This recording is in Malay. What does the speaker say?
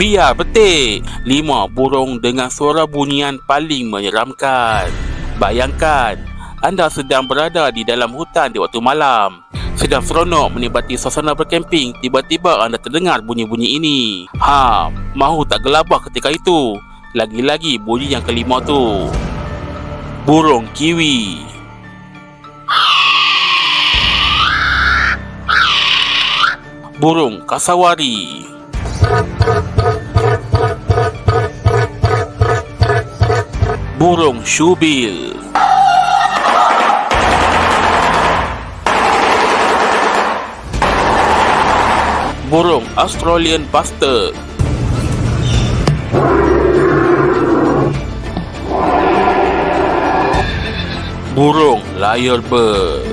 Biar betik. 5 burung dengan suara bunyian paling menyeramkan. Bayangkan, anda sedang berada di dalam hutan di waktu malam. Sedang seronok menikmati suasana berkemping. Tiba-tiba anda terdengar bunyi-bunyi ini. Mahu tak gelabah ketika itu. Lagi-lagi bunyi yang kelima tu. Burung kiwi. Burung kasawari. Burung syubil. Burung Australian bustard. Burung lyrebird.